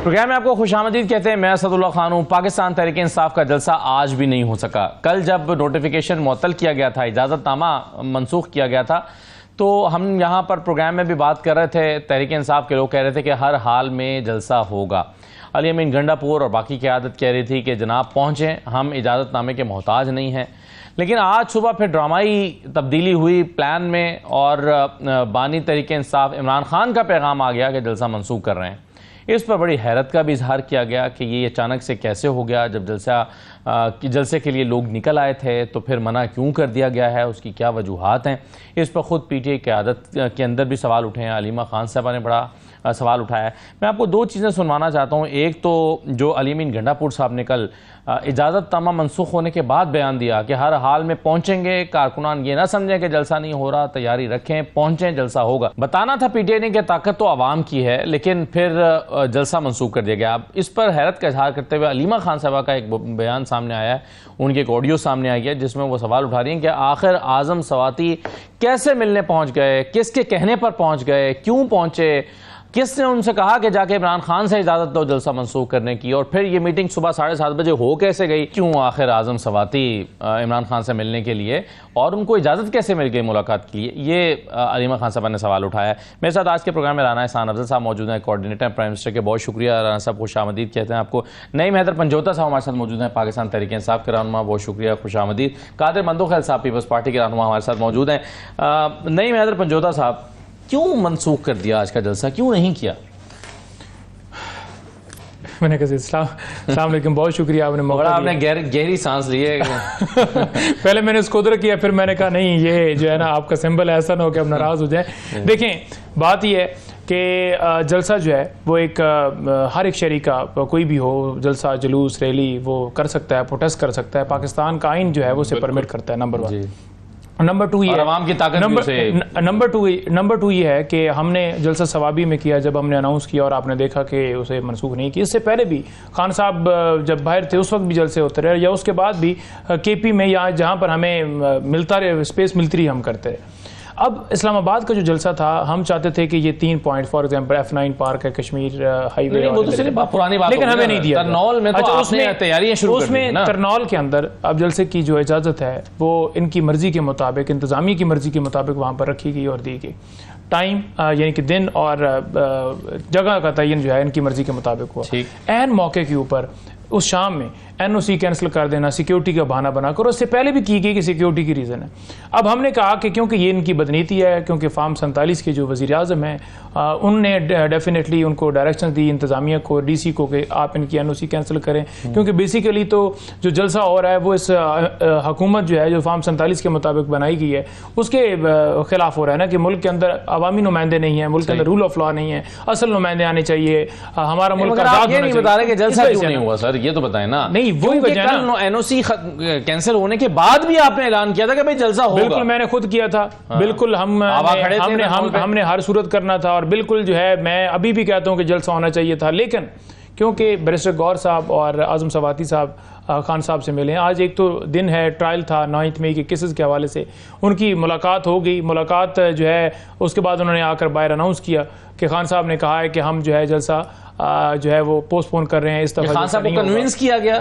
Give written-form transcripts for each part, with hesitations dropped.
Programme में आपको खुशामदीद कहते हैं। मैं असदुल्ला खान हूँ। पाकिस्तान तहरीक इंसाफ का जलसा आज भी नहीं हो सका। कल जब नोटिफिकेशन मुअत्तल किया गया था, इजाज़तनामा मनसूख किया गया था, तो हम यहाँ पर प्रोग्राम में भी बात कर रहे थे। तहरीक इंसाफ के लोग कह रहे थे कि हर हाल में जलसा होगा। अली अमीन गंडापुर और बाकी क़यादत कह रही थी कि जनाब पहुँचें, हम इजाज़तनामे के मोहताज नहीं हैं। लेकिन आज सुबह फिर ड्रामाई तब्दीली हुई प्लान में और बानी तहरीक इंसाफ इमरान खान का पैगाम आ गया कि जलसा मनसूख कर रहे हैं। इस पर बड़ी हैरत का भी इजहार किया गया कि ये अचानक से कैसे हो गया। जब जलसे के लिए लोग निकल आए थे तो फिर मना क्यों कर दिया गया है, उसकी क्या वजूहात हैं। इस पर ख़ुद पीटीआई क़यादत के अंदर भी सवाल उठे हैं। अलीमा खान साहबा ने बड़ा सवाल उठाया है। मैं आपको दो चीज़ें सुनवाना चाहता हूँ। एक तो जो अली अमीन गंडापुर साहब ने कल इजाज़तनामा मनसूख होने के बाद बयान दिया कि हर हाल में पहुँचेंगे, कारकुनान ये ना समझें कि जलसा नहीं हो रहा, तैयारी रखें, पहुँचें, जलसा होगा। बताना था पीटीआई ने कि ताकत तो आवाम की है, लेकिन फिर जलसा मनसूख कर दिया गया। अब इस पर हैरत का इजहार करते हुए अलीमा खान साहबा का एक बयान सामने आया है, उनकी एक ऑडियो सामने आई है जिसमें वो सवाल उठा रही हैं कि आखिर आज़म सवाती कैसे मिलने पहुँच गए, किसके कहने पर पहुँच गए, क्यों पहुँचे, किसने उनसे कहा कि जाके इमरान खान से इजाज़त दो जलसा मनसूख करने की, और फिर ये मीटिंग सुबह 7:30 बजे हो कैसे गई, क्यों आखिर आज़म सवाती इमरान खान से मिलने के लिए और उनको इजाज़त कैसे मिल गई मुलाकात के लिए। ये अलीमा खान साहब ने सवाल उठाया है। मेरे साथ आज के प्रोग्राम में राना एहसान अफजल साहब मौजूद हैं, कोऑर्डिनेटर प्राइम मिनिस्टर के। बहुत शुक्रिया राना साहब, खुशामदीद कहते हैं आपको। नईम हैदर पंजोता साहब हमारे साथ मौजूद हैं, पाकिस्तान तहरीक इंसाफ के रहनुमा, बहुत शुक्रिया, खुशामदीद। कादिर मंदोखैल साहब पीपल्स पार्टी के रहनुमा हमारे साथ मौजूद हैं। नईम हैदर पंजोता साहब, क्यों मनसूख कर दिया आज का जलसा, क्यों नहीं किया? मैंने कहा अस्सलाम वालेकुम, बहुत शुक्रिया आपने मौका दिया। आपने गहरी सांस ली है। पहले मैंने उसको उधर किया, फिर मैंने कहा नहीं, ये जो है ना आपका सिंबल ऐसा ना हो कि आप नाराज हो जाए। देखें, बात यह है कि जलसा जो है वो एक हर एक शहरी का, कोई भी हो, जलसा, जुलूस, रैली वो कर सकता है, प्रोटेस्ट कर सकता है। पाकिस्तान का आइन जो है वो उसे परमिट करता है, नंबर 1। नंबर 2 ये आवाम की ताकत नंबर टू ये है कि हमने जलसा सवाबी में किया, जब हमने अनाउंस किया और आपने देखा कि उसे मनसूख नहीं किया। इससे पहले भी खान साहब जब बाहर थे उस वक्त भी जलसे होते रहे, या उसके बाद भी केपी में या जहाँ पर हमें मिलता रहे, स्पेस मिलती रही, हम करते रहे। अब इस्लामाबाद का जो जलसा था, हम चाहते थे कि ये 3 point, for example F9 park है, कश्मीर हाईवे, पुरानी बात, लेकिन हमें नहीं दिया। तरनौल में तो आपने तैयारियां शुरू कर दी ना। तरनौल के अंदर अब जलसे की जो इजाज़त है वो इनकी मर्जी के मुताबिक, इंतजामिया की मर्जी के मुताबिक वहाँ पर रखी गई और दी गई। टाइम यानी कि दिन और जगह का तयन जो है इनकी मर्जी के मुताबिक हुआ। ऐन मौके के ऊपर उस शाम में NOC कैंसिल कर देना, सिक्योरिटी का बहाना बनाकर, उससे पहले भी की गई कि सिक्योरिटी की रीज़न है। अब हमने कहा कि क्योंकि ये इनकी बदनीति है, क्योंकि फार्म 47 के जो वज़ीर आज़म हैं उनने डेफिनेटली उनको डायरेक्शन दी इंतज़ामिया को, DC को, कि आप इनकी NOC कैंसिल करें, क्योंकि बेसिकली तो जो जलसा हो रहा है वो इस हुकूमत जो है, जो फार्म 47 के मुताबिक बनाई गई है, उसके खिलाफ हो रहा है ना, कि मुल्क के अंदर अवामी नुमाइंदे नहीं है, मुल्क के अंदर रूल ऑफ लॉ नहीं है, असल नुमाइंदे आने चाहिए, हमारा मुल्क आज़ाद होना चाहिए। बता रहे कि जलसा क्यों नहीं हुआ सर, ये तो बताएं ना। नहीं, वही वजह ना, NOC कैंसिल होने के बाद भी आपने ऐलान किया था कि भाई जलसा होगा। बिल्कुल, मैंने खुद किया था। बिल्कुल हमने हर सूरत करना था, और बिल्कुल जो है मैं अभी भी कहता हूं कि जलसा होना चाहिए था। लेकिन क्योंकि बैरिस्टर गौर साहब और आज़म सवाती साहब खान साहब से मिले, आज एक तो दिन है, ट्रायल था 9 मई के केसेस के हवाले से, उनकी मुलाकात हो गई। मुलाकात जो है उसके बाद उन्होंने आकर बाहर अनाउंस किया कि खान साहब ने कहा है कि हम जो है जलसा जो है वो पोस्टपोन कर रहे हैं। इस तरह खान साहब को कन्विंस किया गया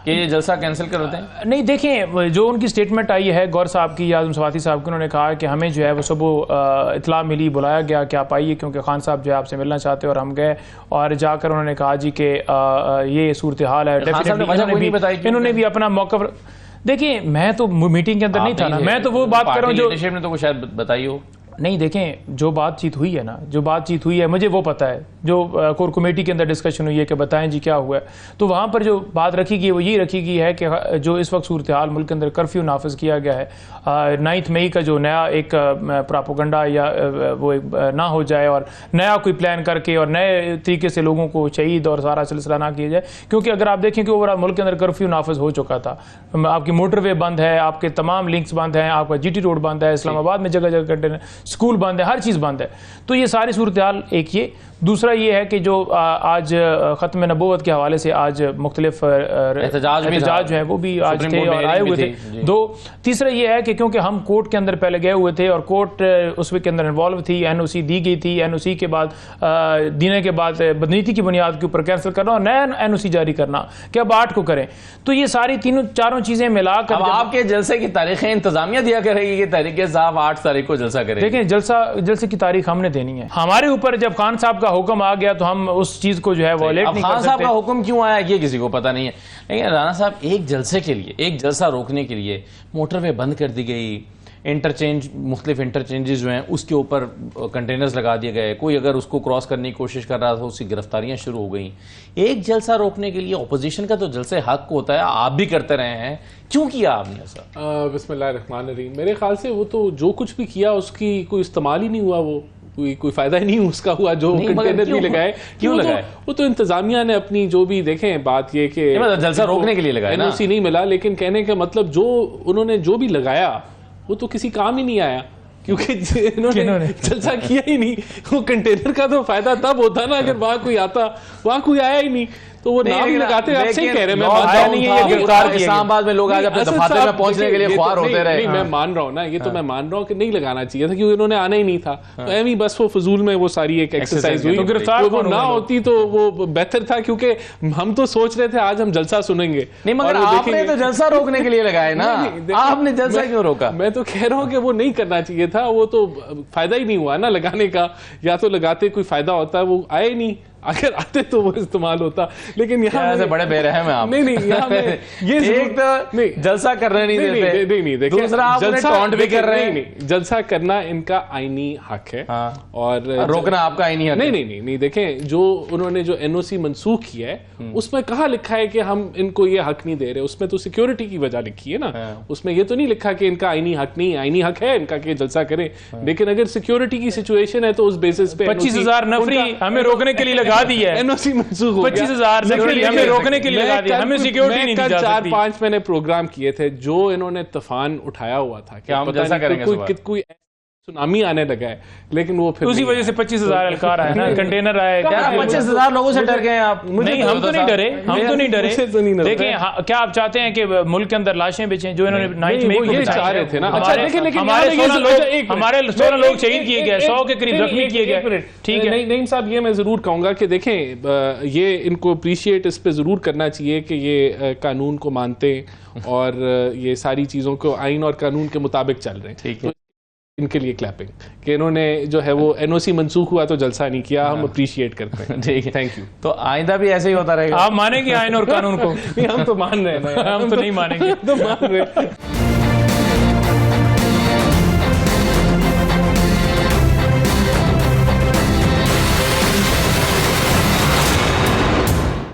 कि ये जलसा कैंसिल कर देते हैं? नहीं, देखें, जो उनकी स्टेटमेंट आई है गौर साहब की या आज़म सवाती साहब की, उन्होंने कहा कि हमें जो है वो सुबह इतला मिली, बुलाया गया कि आप आइए, क्योंकि खान साहब जो है आपसे मिलना चाहते हैं, और हम गए और जाकर उन्होंने कहा जी कि ये सूरत हाल है। इन्होंने भी अपना मौक़िफ़, देखिए मैं तो मीटिंग के अंदर नहीं था ना, मैं तो वो बात कर रहा हूँ जो ने तो शायद बताई हो। नहीं, देखें, जो बातचीत हुई है ना, जो बातचीत हुई है मुझे वो पता है, जो कोर कमेटी के अंदर डिस्कशन हुई है कि बताएं जी क्या हुआ है, तो वहाँ पर जो बात रखी गई है वो ये रखी गई है कि जो इस वक्त सूरत हाल मुल्क के अंदर कर्फ्यू नाफिज किया गया है, 9 मई का जो नया एक प्रोपेगेंडा या वो एक ना हो जाए, और नया कोई प्लान करके और नए तरीके से लोगों को शहीद और सारा सिलसिला ना किया जाए। क्योंकि अगर आप देखें कि ओवरऑल मुल्क के अंदर कर्फ्यू नाफिज हो चुका था, आपकी मोटरवे बंद है, आपके तमाम लिंक्स बंद हैं, आपका GT रोड बंद है, इस्लामाबाद में जगह जगह स्कूल बंद है, हर चीज़ बंद है। तो ये सारी सूरत हाल एक ये दूसरा ये है कि जो आज ख़त्म नबूवत के हवाले से आज मुख्तलिफ एहतजाज जो है वो भी आज थे और आए हुए थे। दो, तीसरा ये है कि क्योंकि हम कोर्ट के अंदर पहले गए हुए थे और कोर्ट उसके अंदर इन्वॉल्व थी, NOC दी गई थी, NOC के बाद देने के बाद बदनीति की बुनियाद के ऊपर कैंसिल करना और नया NOC जारी करना कि अब 8 को करें। तो ये सारी तीनों चारों चीजें मिलाकर आपके जलसे की तारीखें इंतजामिया दिया करेगी कि तहरीक साहब 8 तारीख को जलसा करेगी। देखें, जलसे की तारीख हमने देनी है। हमारे ऊपर जब खान साहब का हुक्म आ गया तो हम उस चीज को जो है वॉलेट नहीं कर सकते। खान साहब का हुक्म क्यों आया ये किसी को पता नहीं है। लेकिन राना साहब, एक जलसे के लिए, एक जलसा रोकने के लिए मोटरवे बंद कर दी गई, इंटरचेंज, मुख्तलिफ इंटरचेंजेस जो हैं उसके ऊपर कंटेनर्स लगा दिए गए, कोई अगर उसको क्रॉस करने की कोशिश कर रहा था उसकी गिरफ्तारियां शुरू हो गई। एक जलसा रोकने के लिए अपोजिशन का तो जलसे हक होता है, आप भी करते रहे हैं, क्यों किया आपने ऐसा? बिस्मिल्लाहिर्रहमानिर्रहीम। मेरे ख्याल से वो तो जो कुछ भी किया उसकी कोई इस्तेमाल ही नहीं हुआ, वो कोई फायदा ही नहीं उसका हुआ जो कंटेनर नहीं लगाए। क्यों लगाए? वो तो इंतजामिया ने अपनी जो भी, देखें बात ये कि जलसा रोकने के लिए लगाया ना, NOC नहीं मिला, लेकिन कहने का मतलब जो उन्होंने जो भी लगाया वो तो किसी काम ही नहीं आया, क्योंकि इन्होंने जलसा किया ही नहीं। वो कंटेनर का तो फायदा तब होता ना अगर वहां कोई आता, वहां कोई आया ही नहीं तो वो नाम लगाते। आप सही कह रहे हैं, इस्लामाबाद में लोग आज अपने दफातर में पहुंचने के लिए ख्वार होते रहे। मैं मान रहा हूँ ना, ये तो मैं मान रहा हूँ कि नहीं लगाना चाहिए था, क्योंकि इन्होंने आना ही नहीं था। तो एम बस वो फजूल में वो सारी एक एक्सरसाइज हुई, वो ना होती तो वो बेहतर था, क्योंकि हम तो सोच रहे थे आज हम जलसा सुनेंगे। नहीं, मगर आपने तो जलसा रोकने के लिए लगाए ना, आपने जलसा क्यों रोका? मैं तो कह रहा हूँ कि वो नहीं करना चाहिए था, वो तो फायदा ही नहीं हुआ ना लगाने का, या तो लगाते कोई फायदा होता, वो आए ही नहीं, अगर आते तो वो इस्तेमाल होता। लेकिन यहाँ से बड़े बेरहम हैं आप। नहीं, यहाँ में ये एक तो जलसा करने नहीं देते, नहीं, दूसरा आप टॉन्ट भी कर रहे हैं। नहीं, जलसा करना इनका आईनी हक है, और रोकना आपका आईनी हक है। नहीं, देखें, जो उन्होंने जो NOC मनसूख किया है उसमें कहाँ लिखा है कि हम इनको ये हक नहीं दे रहे? उसमें तो सिक्योरिटी की वजह लिखी है ना, उसमें ये तो नहीं लिखा कि इनका आईनी हक नहीं, आईनी हक है इनका कि जलसा करें। लेकिन अगर सिक्योरिटी की सिचुएशन है तो उस बेसिस पे 25,000 नफरी हमें रोकने के लिए लगा दी है। NOC मंसूख हो गया, 25,000 हमें रोकने के लिए लगा दिया, हमें सिक्योरिटी नहीं दी जा सकती। 4-5 मैंने प्रोग्राम किए थे, जो इन्होंने तूफान उठाया हुआ था कि हम जैसा करेंगे, कोई सुनामी आने लगा है, लेकिन वो फिर उसी वजह से 25,000 अलकार आए ना, कंटेनर आए। 25,000 लोगों से डर गए आप? नहीं, हम तो नहीं डरे, हम तो नहीं डरे। देखें, क्या आप चाहते हैं कि मुल्क के अंदर लाशें बेचें, जो इन्होंने 9 मई को चाह रहे थे ना? हमारे 16 लोग शहीद किए गए, 100 के करीब जख्मी किए गए। ठीक है, नहीं साहब, ये मैं जरूर कहूंगा कि देखें, ये इनको अप्रिशिएट इस पे जरूर करना चाहिए कि ये कानून को मानते और ये सारी चीजों को आइन और कानून के मुताबिक चल रहे हैं। ठीक है, इनके लिए क्लैपिंग कि इन्होंने जो है वो NOC मनसूख हुआ तो जलसा नहीं किया, हम अप्रिशिएट करते हैं। ठीक है, थैंक यू। तो आइंदा भी ऐसे ही होता रहेगा? आप मानेंगे आइन और कानून को? नहीं, हम तो मान रहे हैं, हम तो नहीं मानेंगे, तो मान रहे हैं।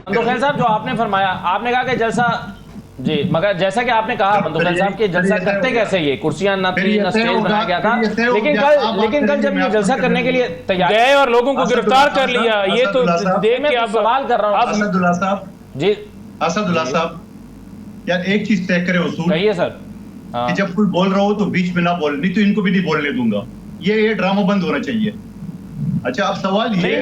मंदोखैल साहब, जो आपने फरमाया, आपने कहा कि जलसा जी, मगर जैसा कि आपने कहा मंदोखैल साहब कि जलसा करते कैसे, ये कुर्सियां न थी, न स्टेज बनाया गया था, लेकिन कल जब ये जलसा करने के लिए तैयार गए और लोगों को गिरफ्तार कर लिया, ये तो देख के आप सवाल कर रहा हूँ। असदुल्ला साहब जी, असदुल्ला साहब, यार एक चीज तय करे उसूल, कहिए सर। कि जब कोई बोल रहा हो तो बीच में ना बोल, नहीं तो इनको भी नहीं बोलने दूंगा। ये ड्रामा बंद होना चाहिए। अच्छा, अब सवाल ये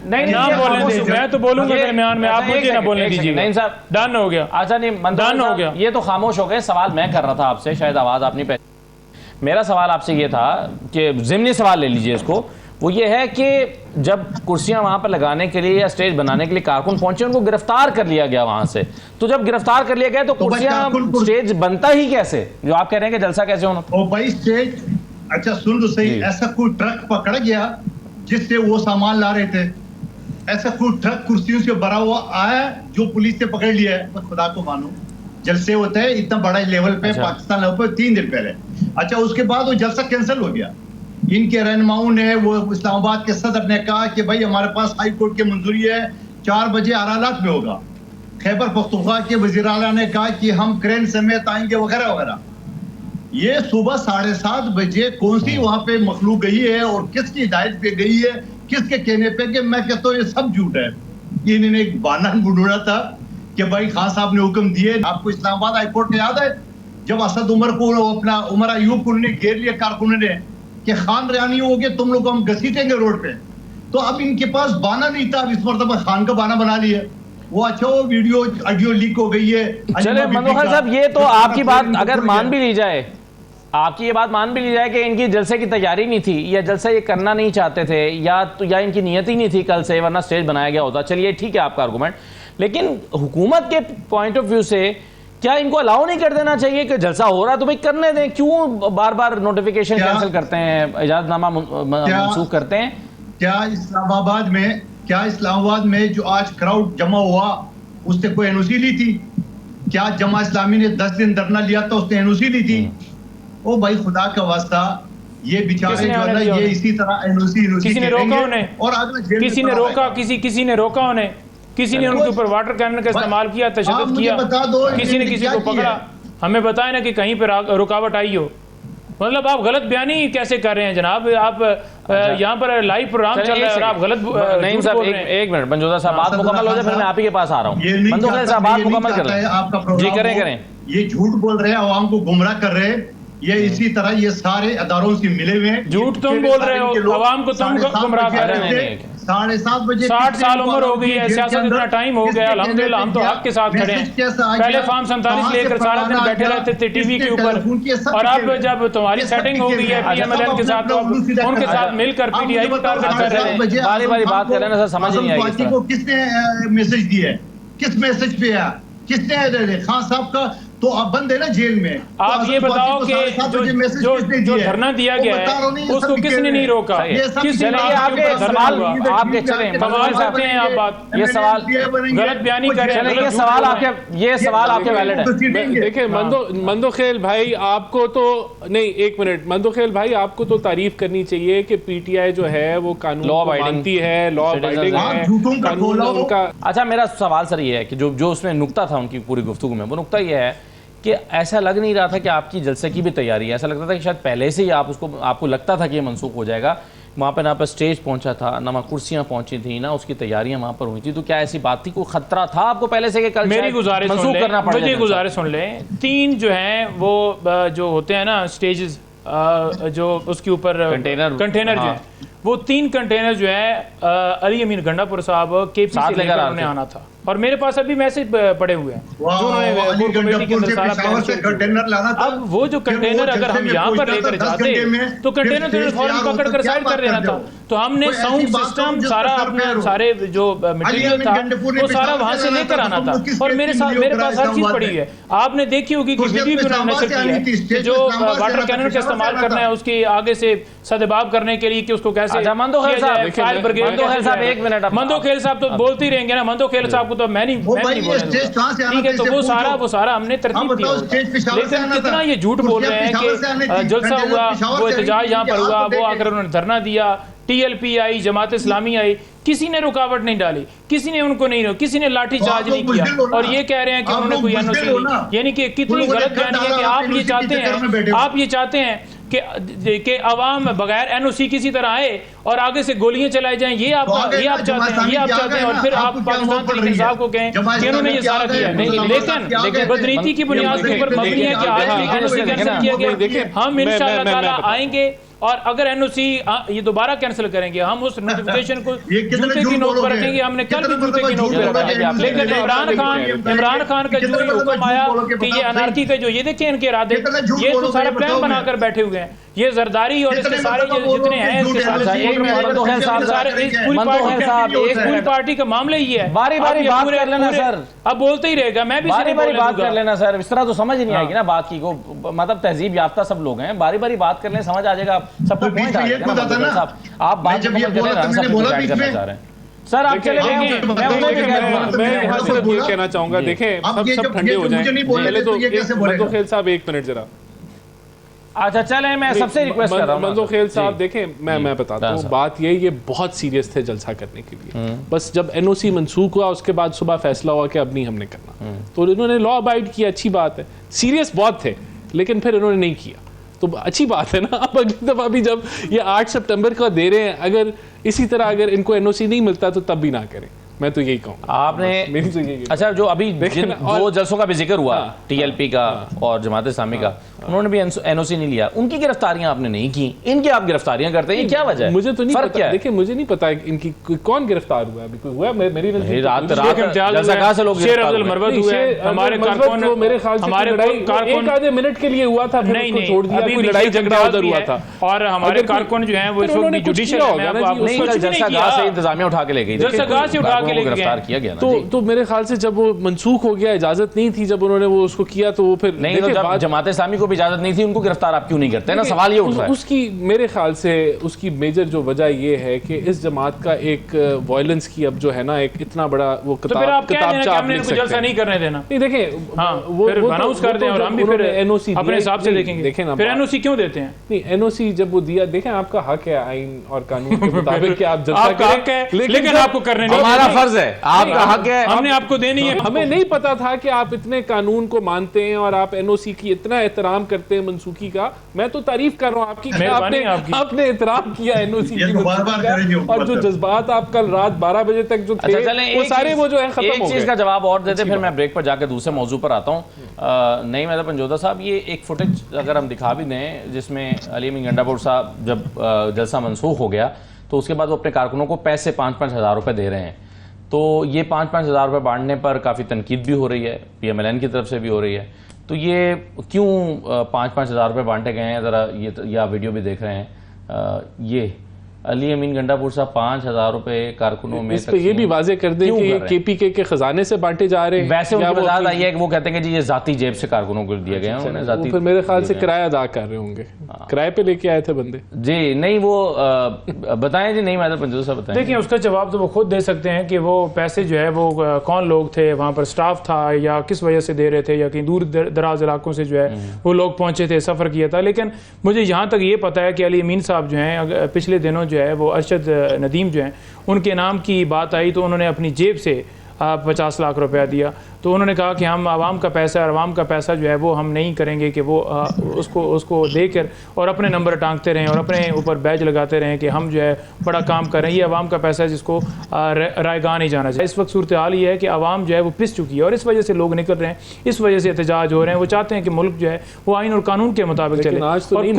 नहीं ना बोलने दे, मैं तो बोलूंगा दरमियान में, आप मुझे ना बोलने दीजिए। नहीं साहब, डन हो गया। अच्छा, नहीं डन हो गया, ये तो खामोश हो गए। सवाल मैं कर रहा था आपसे, शायद आवाज आपने पहचानी। मेरा सवाल आपसे ये था कि ज़िमनी सवाल ले लीजिए इसको, वो ये है कि जब कुर्सियां वहां पर लगाने के लिए या स्टेज बनाने के लिए कारकुन पहुंचे, उनको गिरफ्तार कर लिया गया वहां से, तो जब गिरफ्तार कर लिया गया तो कुर्सियां, स्टेज बनता ही कैसे, जो आप कह रहे हैं कि जलसा कैसे होना? ओ भाई, स्टेज, अच्छा सुन तो सही, ऐसा कोई ट्रक पकड़ गया जिससे वो सामान ला रहे थे? ऐसा कोई ट्रक कुर्सियों से भरा हुआ आया जो पुलिस ने पकड़ लिया है? तो खुदा को मानो, जलसे होते हैं इतना बड़ा लेवल पे। अच्छा। पाकिस्तान लेवल पे 3 दिन पहले। अच्छा, उसके बाद वो जलसा कैंसिल हो गया। इनके रहनुमाओं ने, वो इस्लामाबाद के सदर ने कहा कि भाई हमारे पास हाई कोर्ट की मंजूरी है, 4 बजे अरालात में होगा। खैबर पख्तूनख्वा के वज़ीर आला ने कहा कि हम क्रेन समेत आएंगे वगैरह वगैरह। ये सुबह 7:30 बजे कौन सी वहां पे मखलूक गई है और किसकी हिदायत पे गई है, किसके कहने पे? कि मैं कहता हूँ ये सब झूठ है। इन्होंने एक बहाना ढूंढा था कि भाई खान साहब ने हुक्म दिए। आपको इस्लामाबाद हाई कोर्ट में याद है जब असद उमर को, अपना उमर अयूब को घेर लिया कारकुनों ने कि खान रानी हो गए, तुम लोग को हम घसीटेंगे रोड पे। तो अब इनके पास बाना नहीं था, अब इस मरतबा खान का बाना बना लिया। वो अच्छा वो वीडियो ऑडियो लीक हो गई है। चले मनोहर साहब, ये तो आपकी बात अगर मान भी ली जाए, आपकी ये बात मान भी ली जाए कि इनकी जलसे की तैयारी नहीं थी या जलसा ये करना नहीं चाहते थे या इनकी नीयत ही नहीं थी कल से, वरना स्टेज बनाया गया होता, चलिए ठीक है आपका आर्गुमेंट, लेकिन हुकूमत के पॉइंट ऑफ व्यू से क्या इनको अलाउ नहीं कर देना चाहिए कि जलसा हो रहा है तो भाई करने दें? क्यों बार बार नोटिफिकेशन कैंसिल करते हैं, इजाजतनामा मंसूख करते हैं? क्या इस्लामाबाद में जो आज क्राउड जमा हुआ उसने कोई एनओसी ली थी? क्या जमा इस्लामी ने 10 दिन धरना लिया था, उसने एनओसी ली थी? ओ भाई खुदा का वास्ता, ये बेचारे जो है ना, ये इसी तरह एनओसी किसी ने रोका उन्हें, और अगला किसी ने रोका, किसी ने रोका उन्हें, किसी ने उनके ऊपर वाटर कैनन का इस्तेमाल किया, तशद्दुद किया, किसी ने किसी को पकड़ा? हमें बताया ना कि कहीं पर रुकावट आई हो। मतलब आप गलत बयानी कैसे कर रहे हैं जनाब? आप यहाँ पर लाइव प्रोग्राम चल रहा है और आप गलत नहीं साहब, एक मिनट मंजूदा साहब, बात मुकम्मल हो जाए फिर मैं आप ही के पास आ रहा हूँ। मंजूदा साहब बात मुकम्मल कर लें। आपका जी करें। ये झूठ बोल रहे हैं, आवाम को गुमराह कर रहे हैं, ये इसी तरह ये सारे अदारों से मिले हुए हैं। झूठ तुम बोल रहे हो, आवाम को तुम गुमराह कर रहे हैं। 7:30 बजे 60 साल उम्र हो गई है, सियासत इतना टाइम हो गया, अल्हम्दुलिल्लाह हम तो हक के साथ खड़े हैं। पहले फॉर्म 47 लेकर सारा दिन बैठे रहते थे टीवी के ऊपर, और अब जब तुम्हारी सेटिंग हो गई है पीएमएलएन के साथ, तो उनके साथ मिलकर पीटीआई को टारगेट कर रहे हैं। बारी बारी बात कर रहे हैं सर, समझ नहीं आएगी को किसने मैसेज दिया है, किस मैसेज पे है, किसने खान साहब का तो आप बंद है ना जेल में। आप ये बताओ कि जो धरना दिया गया है उसको किसने नहीं रोका? आपके चलें कमाल करते हैं आप बात, ये सवाल गलत बयानी कर रहे हैं। ये सवाल आपके वैलिड है। देखिए मंदोखेल भाई, आपको तो नहीं, एक मिनट, मंदोखेल भाई आपको तो तारीफ करनी चाहिए कि पीटीआई जो है वो कानून को मानती है, लॉ अबाइडिंग है, कानून उनका। अच्छा मेरा सवाल सर ये है कि जो उसमें नुक्ता था उनकी पूरी गुफ्तगू में, वो नुक्ता ये है कि ऐसा लग नहीं रहा था कि आपकी जलसे की भी तैयारी है, ऐसा लगता था कि शायद पहले से ही आपको लगता था कि ये मनसूख हो जाएगा। वहाँ पे ना पर स्टेज पहुंचा था, ना वहाँ कुर्सियाँ पहुंची थी, ना उसकी तैयारियां वहाँ पर हुई थी, तो क्या ऐसी बात थी, कोई खतरा था आपको पहले से कि कल मेरी गुजारिश मनसूख करना पड़ेगा? मुझे गुजारिश सुन लें, 3 जो हैं वो जो होते हैं ना स्टेजेस, जो उसके ऊपर कंटेनर जो है, वो 3 कंटेनर जो है अली अमीन गंडापुर साहब केपी से लेकर उन्हें आना था, और मेरे पास अभी मैसेज पड़े हुए हैं जो उन्होंने कमेटी के अंदर सारा। अब वो जो कंटेनर अगर हम यहाँ पर लेकर जाते तो कंटेनर तो फौरन पकड़ कर साइड कर देना था, तो हमने साउंड सिस्टम सारा अपने सारे जो मटेरियल था वो सारा वहां से लेकर आना था, और मेरे पास हर चीज पड़ी है। आपने देखी होगी कि वीडियो भी उन्होंने नशर किया है कि जो वाटर कैनन का इस्तेमाल करना है उसके आगे से सदबाब करने के लिए कि उसको कैसे मंदोखेल साहब तो बोलते ही रहेंगे ना, मंदोखेल साहब को तो मैं नहीं बोलूंगा, ठीक है? तो वो सारा हमने तरतीब दिया, लेकिन कितना ये झूठ बोल रहे हैं कि जलसा हुआ, वो एहतजाज यहाँ पर हुआ, वो आकर उन्होंने धरना दिया, टीएलपी आई, जमात इस्लामी आई, किसी ने रुकावट नहीं डाली, किसी ने उनको नहीं, किसी ने लाठी चार्ज नहीं किया, और ये कह रहे हैं कि उन्होंने कोई एनओसी ली। यानी कि कितनी गलत बयानी है कि आप ये चाहते हैं कि अवाम बगैर एनओसी किसी तरह आए और आगे से गोलियां चलाई जाएं, ये आप चाहते हैं, और फिर आप पाकिस्तान तहरीक इंसाफ को कहें कि उन्होंने ये सारा किया। लेकिन बदनीति की बुनियाद के ऊपर मबनी है कि आज एनओसी कैंसिल किया गया। हम इंशाअल्लाह ताला आएंगे और अगर एनओसी ये दोबारा कैंसिल करेंगे, हम उस नोटिफिकेशन को जूते की नोट पर रखेंगे। हमने कल भी जूते की नोट पर रखा, लेकिन इमरान खान का जो हुक्म आया कि ये अनारकी का जो ये देखिए इनके इरादे, ये तो सारा प्लान बनाकर बैठे हुए हैं। ये जरदारी और इसके सारे जितने हैं इसके पूरी पार्टी का मामला ही है। बारी बारी बात कर लेना सर, अब बोलते ही रहेगा, मैं भी बारी बारी बात कर लेना सर, इस तरह तो समझ ही नहीं आएगी ना बात की को, मतलब तहजीब याफ्ता सब लोग हैं, बारी बारी बात कर लें, समझ आ जाएगा सबको पॉइंट आ जाएगा ना साहब। आप बात करना चाह रहे हैं सर, आप चले मैं यहाँ से ये कहना चाहूंगा, देखें सब ठंडे हो जाएं, पहले तो मंदोखेल साहब 1 मिनट जरा। अच्छा चले, मैं सबसे रिक्वेस्ट कर रहा हूं मंदोखेल साहब, देखें मैं बताता हूँ, बात ये बहुत सीरियस थे जलसा करने के लिए, बस जब एनओसी मंसूख हुआ उसके बाद सुबह फैसला हुआ कि अब नहीं हमने करना, तो इन्होंने लॉ अबाइड किया, अच्छी बात है, सीरियस बहुत थे, लेकिन फिर इन्होंने नहीं किया, तो अच्छी बात है ना। अब अगली दफा भी जब ये 8 सितंबर का दे रहे हैं, अगर इसी तरह अगर इनको एनओसी नहीं मिलता तो तब भी ना करें, मैं तो यही कहूँगा। आपने मेरी तो यही, अच्छा जो अभी दो जलसों का भी जिक्र हुआ, टीएलपी का और जमात इस्लामी का, उन्होंने भी एनओसी नहीं लिया, उनकी गिरफ्तारियां आपने नहीं की, इनकी आप गिरफ्तारियां करते हैं, ये क्या वजह है? मुझे तो नहीं फर्क पता, क्या है? देखिए मुझे नहीं पता इनकी कौन गिरफ्तार हुआ है, अभी कोई हुआ मेरी नजर रात जलसा से लोग शेर अब्दुल मरवत हुए, हमारे कारकुन, मेरे ख्याल से हमारे कारकुन एक आधे मिनट के लिए हुआ था, नहीं नहीं छोड़ दिया, कोई लड़ाई झगड़ा उधर हुआ था, और हमारे कारकुन जो हैं वो इस वक्त जुडिशियल नहीं, कल जलसागाह से इंतजामिया उठा के ले गई, जलसागाह से उठा के गिरफ्तार किया गया। तो मेरे ख्याल से जब वो मनसूख हो गया, इजाजत नहीं थी जब उन्होंने वो उसको किया, तो वो फिर नहीं, तो जब जमात इस्लामी को भी इजाजत नहीं थी, उनको गिरफ्तार आप क्यों नहीं करते ना, सवाल ये उठ रहा है। उसकी मेरे ख्याल से उसकी मेजर जो वजह ये है कि इस जमात का एक वायलेंस की अब जो है ना, एक इतना बड़ा वो किताबचा आप लिख सकते हैं, नहीं करने देना, नहीं देखें वो अनाउंस कर दें और हम भी फिर एनओसी अपने हिसाब से देखेंगे, देखें ना फिर एनओसी क्यों देते हैं? नहीं, एनओसी जब वो दिया, देखें आपका हक है आइन और कानून के मुताबिक कि आप आपका हक है, लेकिन आपको करने नहीं, हमारा फर्ज है, आपका हक है, हमने आपको देनी है। हमें नहीं पता था कि आप इतने कानून को मानते हैं और आप एनओसी की इतना एहतराम करते हैं मनसूखी का। मैं तो तारीफ कर रहा हूँ आपकी, आपने एहतराम किया एनओसी की, और जो जज्बात आप कल रात 12 बजे तक जो थे वो सारे वो जो है खत्म हो गए। एक चीज का जवाब और देते फिर मैं ब्रेक पर जाकर दूसरे मौजू पर आता हूँ। नहीं मैं पंजोदा साहब, ये एक फुटेज अगर हम दिखा भी दें जिसमें अली अमीन गंडापुर साहब जब जलसा मनसूख हो गया तो उसके बाद वो अपने कारकुनों को पैसे 5-5 हज़ार रुपये दे रहे हैं, तो ये 5-5 हज़ार रुपये बांटने पर काफ़ी तनकीद भी हो रही है, PMLN की तरफ से भी हो रही है, तो ये क्यों 5-5 हज़ार रुपये बांटे गए हैं? ज़रा ये आप वीडियो भी देख रहे हैं, ये अली अमीन गंडापुर साहब 5,000 रुपए कारकुनों में, इस पे ये भी वाजे कर दें कि ये KPK के खजाने से बांटे जा रहे हैं। वैसे उनकी वजाहत आई है कि वो कहते हैं कि जी ये जाती जेब से कारकुनों को दिए गए हैं, उन्होंने जाती, फिर मेरे ख्याल से किराया अदा कर रहे होंगे, किराए पे लेके आए थे बंदे। जी नहीं वो बताएं जी, नहीं मैं पंजोदा साहब बताएं। देखिए उसका जवाब तो वो खुद दे सकते हैं कि वो पैसे जो है वो कौन लोग थे वहाँ पर, स्टाफ था या किस वजह से दे रहे थे, या कहीं दूर दराज इलाकों से जो है वो लोग पहुंचे थे, सफ़र किया था। लेकिन मुझे यहाँ तक ये पता है कि अली अमीन साहब जो हैं पिछले दिनों जो है वो अरशद नदीम जो हैं उनके नाम की बात आई तो उन्होंने अपनी जेब से 50 लाख रुपया दिया, तो उन्होंने कहा कि हम आवाम का पैसा और आवाम का पैसा जो है वो हम नहीं करेंगे कि वो उसको देकर और अपने नंबर टांगते रहें और अपने ऊपर बैज लगाते रहें कि हम जो है बड़ा काम कर रहे हैं। ये आवाम का पैसा है जिसको रायगाह नहीं जाना चाहिए। इस वक्त सूरत हाल ये है कि आवाम जो है वो पिस चुकी है और इस वजह से लोग निकल रहे हैं, इस वजह से एहतजाज हो रहे हैं। वो चाहते हैं कि मुल्क जो है वो आइन और कानून के मुताबिक चले, और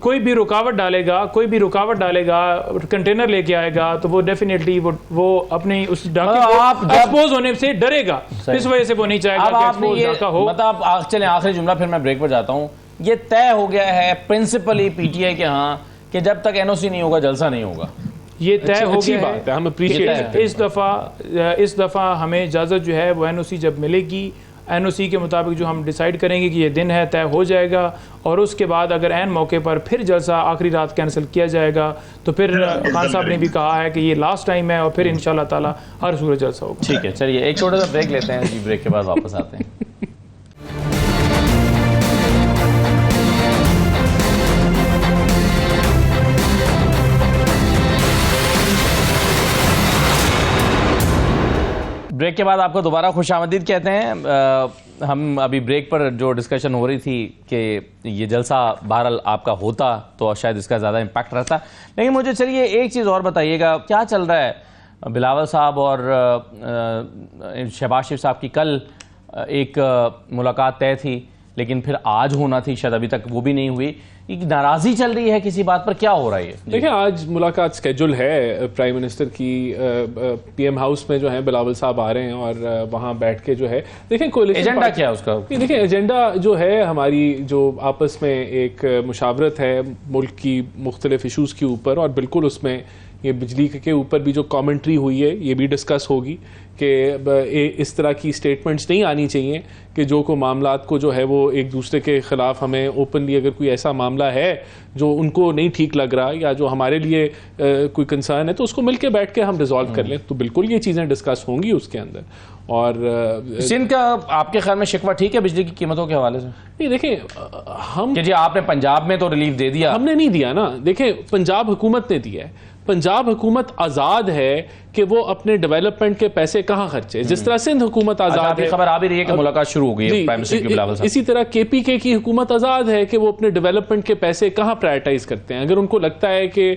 कोई भी रुकावट डालेगा, कंटेनर लेके आएगा तो वो डेफिनेटली वो अपनी उस डाके एक्सपोज होने से डरेगा, इस वजह से वो नहीं चाहेगा कि एक्सपोज डाका हो। मतलब चलें आखिरी जुमला फिर मैं ब्रेक पर जाता हूँ। ये तय हो गया है प्रिंसिपली PTI के यहाँ कि जब तक NOC नहीं होगा जलसा नहीं होगा, ये तय हो गया बात है, हम अप्रिशिएट। इस दफ़ा हमें इजाज़त जो है वो NOC जब मिलेगी, NOC के मुताबिक जो हम डिसाइड करेंगे कि ये दिन है तय हो जाएगा, और उसके बाद अगर ऐन मौके पर फिर जलसा आखिरी रात कैंसिल किया जाएगा तो फिर खान साहब ने भी कहा है कि ये लास्ट टाइम है और फिर इंशाल्लाह ताला हर सूरत जलसा होगा। ठीक है, चलिए एक छोटा सा ब्रेक लेते हैं जी, ब्रेक के बाद वापस आते हैं। ब्रेक के बाद आपको दोबारा खुशामदीद कहते हैं। हम अभी ब्रेक पर जो डिस्कशन हो रही थी कि ये जलसा बहरहाल आपका होता तो शायद इसका ज़्यादा इम्पैक्ट रहता, लेकिन मुझे चलिए एक चीज़ और बताइएगा, क्या चल रहा है? बिलावल साहब और शहबाज शरीफ साहब की कल एक मुलाकात तय थी, लेकिन फिर आज होना थी, शायद अभी तक वो भी नहीं हुई। एक नाराज़ी चल रही है किसी बात पर, क्या हो रहा है? देखिए आज मुलाकात स्केड्यूल है प्राइम मिनिस्टर की, PM हाउस में जो है बिलावल साहब आ रहे हैं और वहाँ बैठ के जो है देखें कोalition एजेंडा क्या है उसका? देखिए एजेंडा जो है हमारी जो आपस में एक मुशावरत है मुल्क की मुख्तलिफ इशूज़ के ऊपर, और बिल्कुल उसमें ये बिजली के ऊपर भी जो कमेंट्री हुई है ये भी डिस्कस होगी कि इस तरह की स्टेटमेंट्स नहीं आनी चाहिए कि जो को मामलात को जो है वो एक दूसरे के ख़िलाफ़ हमें ओपनली अगर कोई ऐसा मामला है जो उनको नहीं ठीक लग रहा या जो हमारे लिए कोई कंसर्न है तो उसको मिल के बैठ के हम रिजॉल्व कर लें। तो बिल्कुल ये चीज़ें डिस्कस होंगी उसके अंदर। और सिंध का आपके ख्याल में शिकवा ठीक है बिजली की कीमतों के हवाले से? नहीं देखें हम कि जी आपने पंजाब में तो रिलीफ दे दिया, हमने नहीं दिया ना। देखें पंजाब हुकूमत ने दिया है, पंजाब हुकूमत आज़ाद है कि वो अपने डेवलपमेंट के पैसे कहाँ खर्चे। जिस तरह सिंध हुकूमत आजाद है, खबर आ भी रही है कि मुलाकात शुरू हो गई है प्राइम मिनिस्टर के बिलावल साहब। इसी तरह केपीके की हुकूमत आजाद है कि वो अपने डेवलपमेंट के पैसे कहाँ प्रायोरिटाइज करते हैं। अगर उनको लगता है कि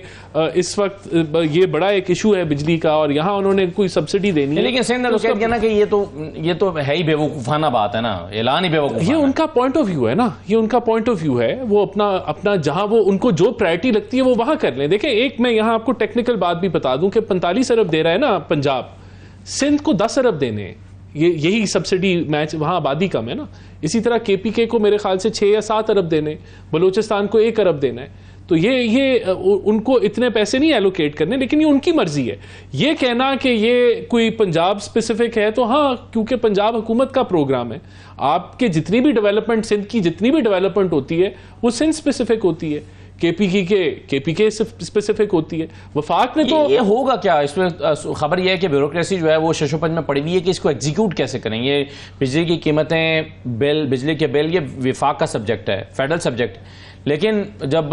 इस वक्त ये बड़ा एक इशू है बिजली का और यहाँ उन्होंने कोई सब्सिडी देनी है, लेकिन सिंध ने कह दिया ना कि ये तो है ही बेवकूफाना बात है ना, ऐलान ही बेवकूफ। ये उनका पॉइंट ऑफ व्यू है ना, ये उनका पॉइंट ऑफ व्यू है। वो अपना जहां वो उनको जो प्रायोरिटी लगती है वो वहां कर लें। देखें, एक मैं यहां आपको टेक्निकल बात भी बता दूं कि 45 अरब दे रहा है ना पंजाब, सिंध को 10 अरब देने हैं। यही सब्सिडी मैच, वहां आबादी कम है ना। इसी तरह केपीके को मेरे ख्याल से 6 या 7 अरब देने, बलूचिस्तान को 1 अरब देना है। तो ये उनको इतने पैसे नहीं एलोकेट करने, लेकिन ये उनकी मर्जी है। ये कहना कि ये कोई पंजाब स्पेसिफिक है, तो हाँ, क्योंकि पंजाब हुकूमत का प्रोग्राम है। आपके जितनी भी डेवलपमेंट, सिंध की जितनी भी डेवलपमेंट होती है वो सिंध स्पेसिफिक होती है, केपीके स्पेसिफिक होती है। वफाक ने तो ये होगा क्या इसमें? खबर यह है कि ब्यूरोक्रेसी जो है वो शशोपंज में पड़ी हुई है कि इसको एग्जीक्यूट कैसे करें। ये बिजली की कीमतें, बिल, बिजली के बिल, ये विफाक का सब्जेक्ट है, फेडरल सब्जेक्ट। लेकिन जब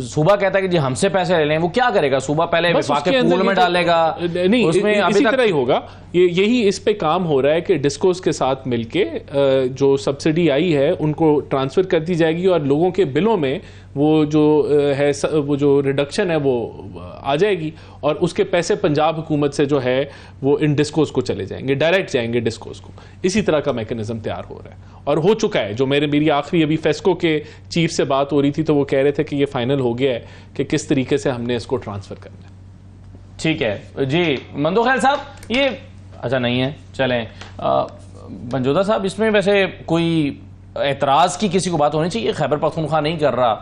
सूबा कहता है कि जी हमसे पैसे ले लें, वो क्या करेगा? सूबा पहले विफाक के पूल में डालेगा, नहीं, उसमें इसी तरह ही होगा। यही इस पे काम हो रहा है कि डिस्कोस के साथ मिलके जो सब्सिडी आई है उनको ट्रांसफर कर दी जाएगी और लोगों के बिलों में वो जो रिडक्शन है वो आ जाएगी और उसके पैसे पंजाब हुकूमत से जो है वो इन डिस्कोस को चले जाएंगे, डायरेक्ट जाएंगे डिस्कोस को। इसी तरह का मैकेनिज्म तैयार हो रहा है और हो चुका है। जो मेरी आखिरी अभी फेस्को के चीफ से बात हो रही थी तो वो कह रहे थे कि ये फाइनल हो गया है कि किस तरीके से हमने इसको ट्रांसफर करना है। ठीक है जी। मंदोखैल साहब, ये अच्छा नहीं है, चलें। मंजूदा साहब, इसमें वैसे कोई एतराज की किसी को बात होनी चाहिए? खैबर पख्तूनख्वा नहीं कर रहा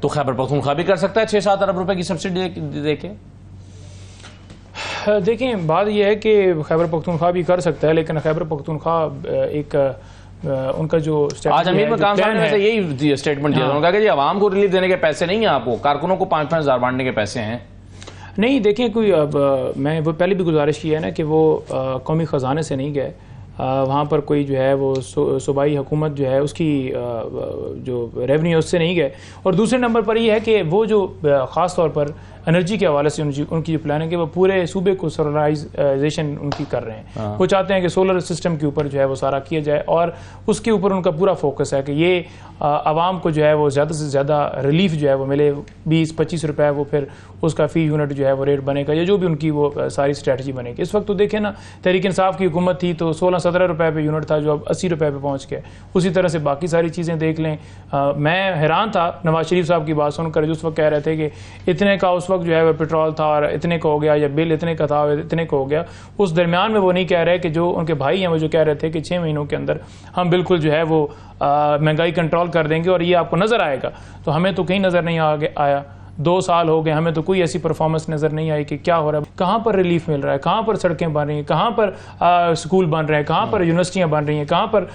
तो खैबर पख्तूनख्वा भी कर सकता है 6-7 अरब रुपए की सब्सिडी देके। देखें, बात यह है कि खैबर पख्तूनख्वा भी कर सकता है, लेकिन खैबर पख्तूनख्वा एक उनका जो आज अमीर मकाम साहब ने यही स्टेटमेंट दिया, उन्होंने कहा कि जी आवाम को रिलीफ देने के पैसे नहीं है, आपको कारकुनों को 5-5 हज़ार बांटने के पैसे हैं। नहीं, देखें, कोई मैं वो पहले भी गुजारिश की है ना कि वो कौमी ख़जाने से नहीं गए, वहाँ पर कोई जो है वो सूबाई हुकूमत जो है उसकी जो रेवेन्यू उससे नहीं गए। और दूसरे नंबर पर यह है कि वो जो ख़ास तौर पर एनर्जी के हवाले से उनकी जो प्लानिंग है वो पूरे सूबे को सोलराइजेशन उनकी कर रहे हैं। वो चाहते हैं कि सोलर सिस्टम के ऊपर जो है वो सारा किया जाए और उसके ऊपर उनका पूरा फोकस है कि ये आवाम को जो है वो ज़्यादा से ज़्यादा रिलीफ जो है वो मिले। 20-25 रुपये वो फिर उसका फ़ी यूनिट जो है वो रेट बनेगा, या जो भी उनकी वो सारी स्ट्रेटजी बनेगी। इस वक्त तो देखें ना, तहरीक इंसाफ की हुकूमत थी तो 16-17 रुपये पे यूनिट था, जो अब 80 रुपये पे पहुँच गया। उसी तरह से बाकी सारी चीज़ें देख लें। मैं हैरान था नवाज शरीफ साहब की बात सुनकर, जो उस वक्त कह रहे थे कि इतने का उस वक्त जो है वह पेट्रोल था और इतने का हो गया, या बिल इतने का था और इतने का हो गया। उस दरमियान में वो नहीं कह रहे कि जो उनके भाई हैं वो जो कह रहे थे कि 6 महीनों के अंदर हम बिल्कुल जो है वो महंगाई कंट्रोल कर देंगे और ये आपको नज़र आएगा। तो हमें तो कहीं नज़र नहीं आया। 2 साल हो गए, हमें तो कोई ऐसी परफॉर्मेंस नज़र नहीं आई कि क्या हो रहा है, कहाँ पर रिलीफ मिल रहा है, कहाँ पर सड़कें बन रही हैं, कहाँ पर स्कूल बन रहे हैं, कहाँ पर यूनिवर्सिटियाँ बन रही हैं, कहाँ पर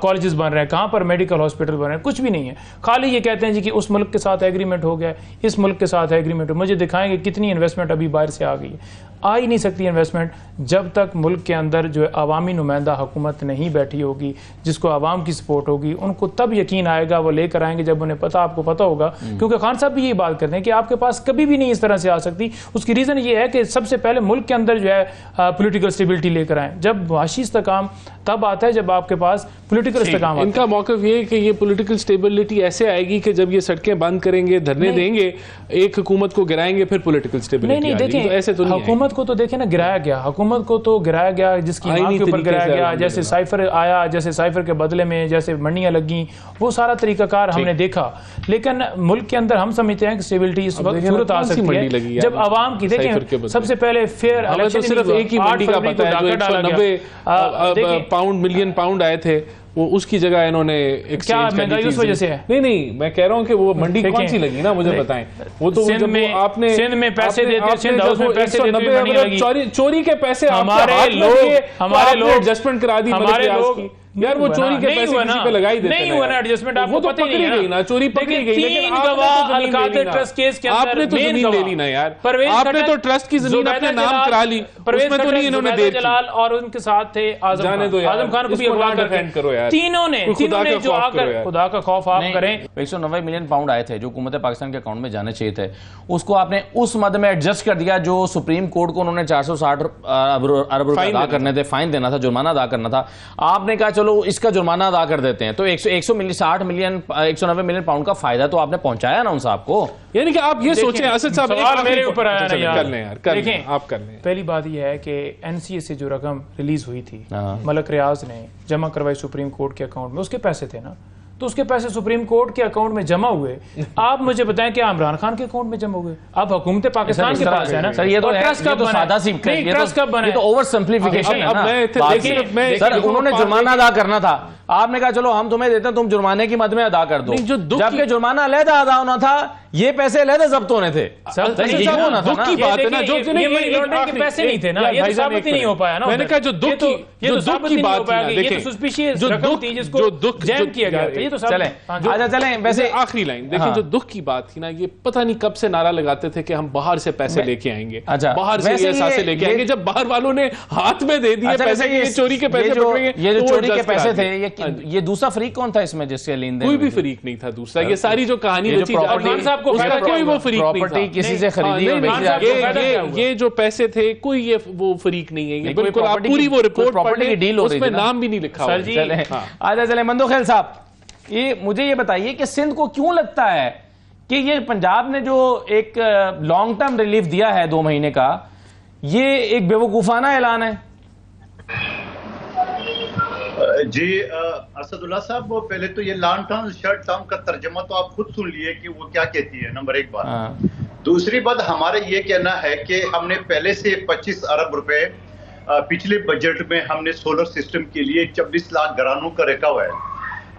कॉलेजेस बन रहे हैं, कहाँ पर मेडिकल हॉस्पिटल बन रहे हैं। कुछ भी नहीं है। खाली ये कहते हैं जी कि उस मुल्क के साथ एग्रीमेंट हो गया, इस मुल्क के साथ एग्रीमेंट हो। मुझे दिखाएंगे कितनी इन्वेस्टमेंट अभी बाहर से आ गई है। आ ही नहीं सकती इन्वेस्टमेंट जब तक मुल्क के अंदर जो अवामी नुमाइंदा हुकूमत नहीं बैठी होगी, जिसको आवाम की सपोर्ट होगी। उनको तब यकीन आएगा, वो लेकर आएंगे जब उन्हें पता, आपको पता होगा। क्योंकि खान साहब भी यही बात करते हैं कि आपके पास कभी भी नहीं इस तरह से आ सकती। उसकी रीज़न ये है कि सबसे पहले मुल्क के अंदर जो है पॉलिटिकल स्टेबिलिटी लेकर आए। जब वाशी इस्तेकाम तब आता है जब आपके पास पॉलिटिकल इस्तेकाम। इनका मौक़िफ़ ये है कि ये पॉलिटिकल स्टेबिलिटी ऐसे आएगी कि जब ये सड़कें बंद करेंगे, धरने देंगे, एक हुकूमत को गिराएंगे, फिर पॉलिटिकल स्टेबिलिटी। नहीं, देखें, तो ऐसे तो हुकूमत को तो देखें ना, गिराया गया, हुकूमत को तो गिराया गया, जिसकी मांग के ऊपर गिराया गया। जैसे साइफर आया, जैसे साइफर के बदले में जैसे मंडियां लगी, वो सारा तरीकाकार हमने देखा। लेकिन मुल्क के अंदर हम समझते हैं कि स्टेबिलिटी इस वक्त सूरत आ सकती है जब आवाम की, देखें, सबसे पहले फेयर इलेक्शन। सिर्फ एक ही मंडी का पता है, 190 पाउंड मिलियन पाउंड आए थे, वो उसकी जगह इन्होंने क्या महंगाई उस वजह से है? नहीं, मैं कह रहा हूँ कि वो मंडी कौन सी लगी ना, मुझे बताएं। वो तो सिंध में आपने सिंध में पैसे देते, सिंध हाउस में पैसे देते, चोरी के पैसे हमारे लोग एडजस्टमेंट करा दी। यार वो चोरी के पैसे किसी पे लगा ही देते नहीं हुआ ना एडजस्टमेंट, आपको पता ही नहीं है ना, चोरी पकड़ी गई, लेकिन आपने ट्रस्ट केस के अंदर तो जमीन ले ली ना यार, आपने तो ट्रस्ट की जमीन अपने नाम करा ली, उसमें तो नहीं इन्होंने दे जलाल और उनके साथ थे आजम खान को भी अगवा करो यार, तीनों ने जो आकर खुदा का खौफ आप करें। 190 मिलियन पाउंड आए थे जो हुकूमत पाकिस्तान के अकाउंट में जाने चाहिए थे, उसको आपने उस मद में एडजस्ट कर दिया जो सुप्रीम कोर्ट को उन्होंने 460 अरब रुपए अदा करने थे, फाइन देना था, जुर्माना अदा करना था। आपने कहा चलो इसका जुर्माना अदा कर देते हैं, तो 160 मिलियन 190 मिलियन पाउंड का फायदा तो आपने पहुंचाया ना उन साहब को। यानी कि आप ये सोचें असद साहब, सवाल मेरे ऊपर आया ना यार, देखें आप कर लें। पहली बात यह है कि एनसीए से जो रकम रिलीज हुई थी मलक रियाज ने जमा करवाई सुप्रीम कोर्ट के अकाउंट में, उसके पैसे थे ना, तो उसके पैसे सुप्रीम कोर्ट के अकाउंट में जमा हुए। आप मुझे बताएं कि इमरान खान के अकाउंट में जमा हुए? अब हुकूमत पाकिस्तान के पास है ना सर, ये तो ट्रस्ट कब सादा सी ट्रस्ट कब बना? ये तो ओवर सिंप्लीफिकेशन है ना सर, उन्होंने जुर्माना अदा करना था, आपने कहा चलो हम तुम्हें देते हैं, तुम जुर्माने की मद में अदा कर दो, जबकि जुर्माना अलहदा अदा होना था, ये पैसे अलहदा जब्त होने थे। दुख की बात है ना, जो पैसे नहीं थे ना, ये तो साबित ही नहीं हो पाया ना। मैंने कहा जो दुख की बात है, देखिए जो दुख जैम किया गया था, ये तो चले चलें वैसे आखिरी लाइन देखिए, जो दुख की बात थी ना, ये पता नहीं कब से नारा लगाते थे कि हम बाहर से पैसे लेके आएंगे, बाहर से ये सासे लेके आएंगे, जब बाहर वालों ने हाथ में दे दिए पैसे, ये चोरी के पैसे पकड़ेंगे, ये जो चोरी के पैसे थे, ये दूसरा फरीक कौन था इसमें जिसके लेन देन? कोई भी फरीक नहीं था दूसरा, ये सारी जो कहानी रची कोई वो फरीक प्रॉपर्टी किसी से खरीदी और बेची जाती है, ये जो पैसे थे कोई ये वो फरीक नहीं है, ये बिल्कुल आप पूरी वो रिपोर्ट प्रॉपर्टी की डील हो रही है, नाम भी नहीं लिखा सर जी। आजा चले मंदोखेल साहब, ये मुझे ये बताइए कि सिंध को क्यों लगता है कि ये पंजाब ने जो एक लॉन्ग टर्म रिलीफ दिया है 2 महीने का, ये एक बेवकूफाना ऐलान है? जी असदुल्ला साहब, वो पहले तो ये लॉन्ग टर्म शॉर्ट टर्म का तर्जमा तो आप खुद सुन लिए कि वो क्या कहती है, नंबर 1 बात। दूसरी बात, हमारा ये कहना है कि हमने पहले से 25 अरब रुपए पिछले बजट में हमने सोलर सिस्टम के लिए 24 लाख घरानों का रखा हुआ है।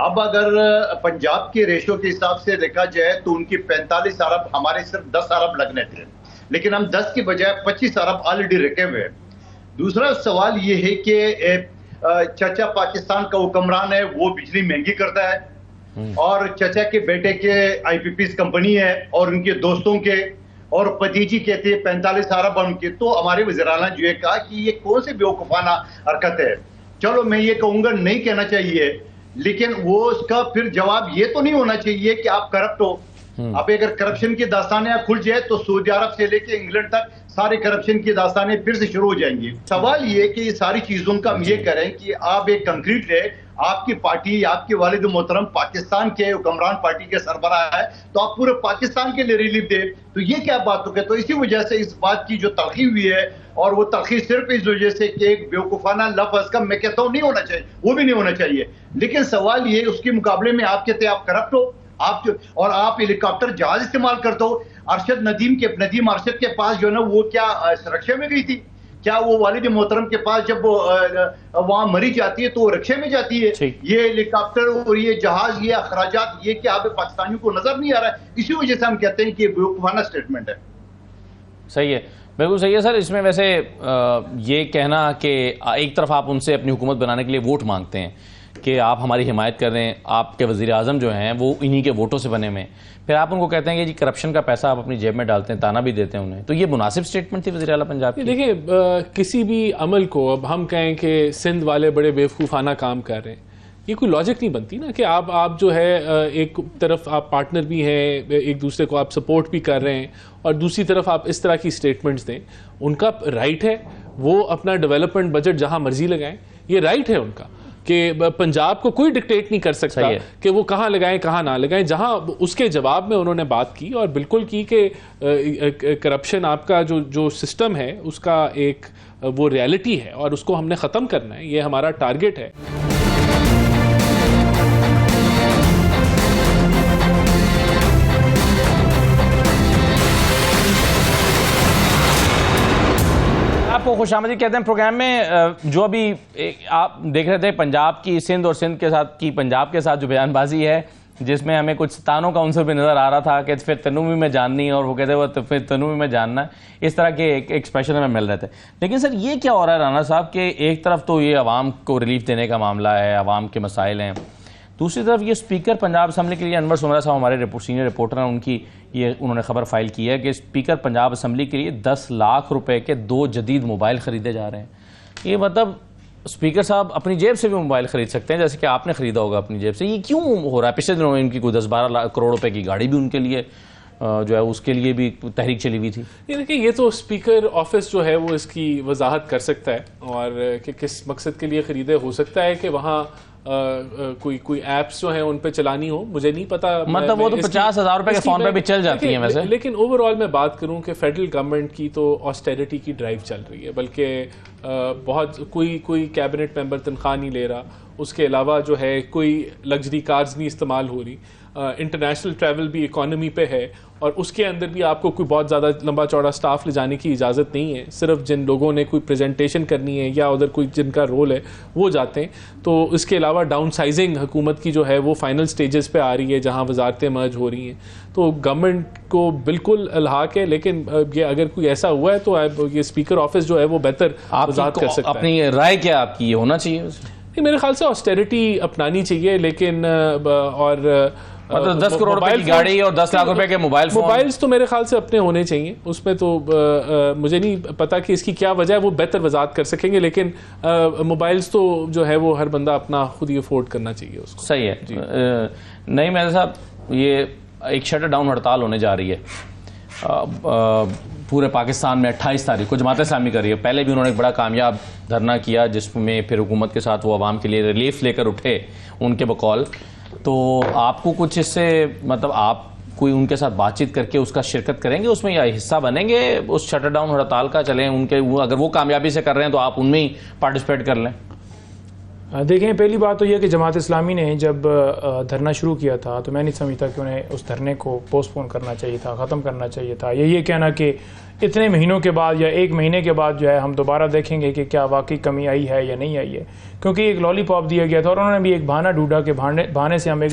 अब अगर पंजाब के रेशो के हिसाब से देखा जाए तो उनकी 45 अरब, हमारे सिर्फ 10 अरब लगने थे, लेकिन हम 10 की बजाय 25 अरब ऑलरेडी रखे हुए। दूसरा सवाल ये है कि चाचा पाकिस्तान का हुक्मरान है, वो बिजली महंगी करता है, और चाचा के बेटे के आईपीपीएस कंपनी है और उनके दोस्तों के, और भतीजी कहते हैं 45 अरब उनके। तो हमारे वज़ीर-ए-आला जो है कहा कि ये कौन सी बेवकूफाना हरकत है। चलो मैं ये कहूंगा नहीं कहना चाहिए, लेकिन वो उसका फिर जवाब ये तो नहीं होना चाहिए कि आप करप्ट हो। अब अगर करप्शन की दास्तानें खुल जाए तो सऊदी अरब से लेके इंग्लैंड तक सारे करप्शन की दास्तानें फिर से शुरू हो जाएंगी। सवाल ये कि ये सारी चीजों का हम ये करें कि आप एक कंक्रीट है, आपकी पार्टी, आपके वालिद मोहतरम पाकिस्तान के हुक्मरान पार्टी के सरबराह है, तो आप पूरे पाकिस्तान के लिए रिलीफ दे, तो ये क्या बात हो गई? तो इसी वजह से इस बात की जो तलखी हुई है, और वो तलखी सिर्फ इस वजह से कि एक बेवकूफाना लफ्ज का मैं कहता हूँ नहीं होना चाहिए, वो भी नहीं होना चाहिए। लेकिन सवाल ये, उसके मुकाबले में आप कहते हैं आप करप्ट हो, आप जो, और आप हेलीकॉप्टर जहाज इस्तेमाल करते हो। नदीम अरशद के पास जो है ना, वो क्या रक्षा में गई थी? क्या वो वालिद मोहतरम के पास जब वहां मरी जाती है तो वो रक्षा में जाती है? ये हेलीकॉप्टर और ये जहाज, ये अखराजात, ये क्या पाकिस्तानियों को नजर नहीं आ रहा है? इसी वजह से हम कहते हैं कि बेवकूफाना स्टेटमेंट है। सही है, बिल्कुल सही है सर। इसमें वैसे ये कहना कि एक तरफ आप उनसे अपनी हुकूमत बनाने के लिए वोट मांगते हैं कि आप हमारी हिमायत कर रहे हैं, आपके वज़ीर आज़म जो हैं वो इन्हीं के वोटों से बने हुए हैं, फिर आप उनको कहते हैं कि जी करप्शन का पैसा आप अपनी जेब में डालते हैं, ताना भी देते हैं उन्हें, तो ये मुनासिब स्टेटमेंट थी वज़ीर आला पंजाब की? देखिए, किसी भी अमल को अब हम कहें कि सिंध वाले बड़े बेवकूफ़ाना काम कर रहे हैं, ये कोई लॉजिक नहीं बनती ना कि आप जो है एक तरफ आप पार्टनर भी हैं, एक दूसरे को आप सपोर्ट भी कर रहे हैं, और दूसरी तरफ आप इस तरह की स्टेटमेंट्स दें। उनका राइट है वो अपना डेवलपमेंट बजट जहां मर्जी लगाएं, ये राइट है उनका कि पंजाब को कोई डिक्टेट नहीं कर सकता कि वो कहाँ लगाएं कहाँ ना लगाएं। जहां उसके जवाब में उन्होंने बात की और बिल्कुल की कि करप्शन आपका जो सिस्टम है उसका एक वो रियलिटी है और उसको हमने ख़त्म करना है, ये हमारा टारगेट है। आपको खुशामदीद कहते हैं प्रोग्राम में। जो अभी आप देख रहे थे पंजाब की सिंध और सिंध के साथ की पंजाब के साथ जो बयानबाजी है, जिसमें हमें कुछ तानों का उनसे भी नजर आ रहा था कि फिर तनु भी मैं जाननी है, और वो कहते वो तो फिर तनु भी मैं जानना है, इस तरह के एक एक्सप्रेशन हमें मिल रहे थे। लेकिन सर ये क्या हो रहा है राना साहब कि एक तरफ तो ये आवाम को रिलीफ देने का मामला है, आवाम के मसाइल हैं, दूसरी तरफ ये स्पीकर पंजाब असम्बली के लिए अनवर सुमरा साहब हमारे सीनियर रिपोर्टर हैं, उनकी ये उन्होंने खबर फाइल की है कि स्पीकर पंजाब असम्बली के लिए 10 लाख रुपए के 2 जदीद मोबाइल ख़रीदे जा रहे हैं। ये मतलब स्पीकर साहब अपनी जेब से भी मोबाइल खरीद सकते हैं, जैसे कि आपने खरीदा होगा अपनी जेब से। ये क्यों हो रहा है? पिछले दिनों में इनकी कोई 10-12 करोड़ रुपए की गाड़ी भी उनके लिए जो है उसके लिए भी तहरीक चली हुई थी। ये देखिए, ये तो स्पीकर ऑफिस जो है वो इसकी वजाहत कर सकता है, और कि किस मकसद के लिए खरीदे। हो सकता है कि वहाँ कोई एप्स जो हैं उन पे चलानी हो, मुझे नहीं पता। मतलब वो तो 50,000 रुपए के फोन पे भी चल जाती हैं वैसे। लेकिन ओवरऑल मैं बात करूं कि फेडरल गवर्नमेंट की तो ऑस्टेरिटी की ड्राइव चल रही है, बल्कि बहुत कोई कैबिनेट मेंबर तनख्वाह नहीं ले रहा, उसके अलावा जो है कोई लग्जरी कार्स नहीं इस्तेमाल हो रही, इंटरनेशनल ट्रैवल भी इकॉनमी पे है, और उसके अंदर भी आपको कोई बहुत ज़्यादा लंबा चौड़ा स्टाफ ले जाने की इजाज़त नहीं है। सिर्फ जिन लोगों ने कोई प्रेजेंटेशन करनी है या उधर कोई जिनका रोल है वो जाते हैं। तो इसके अलावा डाउन साइजिंग हुकूमत की जो है वो फाइनल स्टेजेस पे आ रही है, जहाँ वजारतें मर्ज हो रही हैं। तो गवर्नमेंट को बिल्कुल अलहाक है, लेकिन ये अगर कोई ऐसा हुआ है तो ये स्पीकर ऑफिस जो है वो बेहतर वजाहत कर सकता है। अपनी राय क्या आपकी, ये होना चाहिए? मेरे ख्याल से ऑस्टेरिटी अपनानी चाहिए, लेकिन और मतलब 10 करोड़ रुपए की गाड़ी और 10 लाख रुपए के मोबाइल्स तो मेरे ख्याल से अपने होने चाहिए। उसमें तो मुझे नहीं पता कि इसकी क्या वजह है, वो बेहतर वजाहत कर सकेंगे, लेकिन मोबाइल्स तो जो है वो हर बंदा अपना खुद ही अफोर्ड करना चाहिए उसको। सही है। नहीं मेरे साहब, ये एक शटर डाउन हड़ताल होने जा रही है पूरे पाकिस्तान में 28 तारीख को जमात इस्लामी कर रही है। पहले भी उन्होंने एक बड़ा कामयाब धरना किया, जिसमें फिर हुकूमत के साथ वो आवाम के लिए रिलीफ लेकर उठे उनके बकौल। तो आपको कुछ इससे मतलब आप कोई उनके साथ बातचीत करके उसका शिरकत करेंगे उसमें, या हिस्सा बनेंगे उस शटर डाउन हड़ताल का? चलें उनके, अगर वो कामयाबी से कर रहे हैं तो आप उनमें ही पार्टिसिपेट कर लें। देखें, पहली बात तो यह कि जमात इस्लामी ने जब धरना शुरू किया था तो मैं नहीं समझता कि उन्हें उस धरने को पोस्टपोन करना चाहिए था, ख़त्म करना चाहिए था। ये कहना कि इतने महीनों के बाद या 1 महीने के बाद जो है हम दोबारा देखेंगे कि क्या वाकई कमी आई है या नहीं आई है, क्योंकि एक लॉलीपॉप दिया गया था और उन्होंने भी एक बहाना ढूंढा कि बहाने से हम एक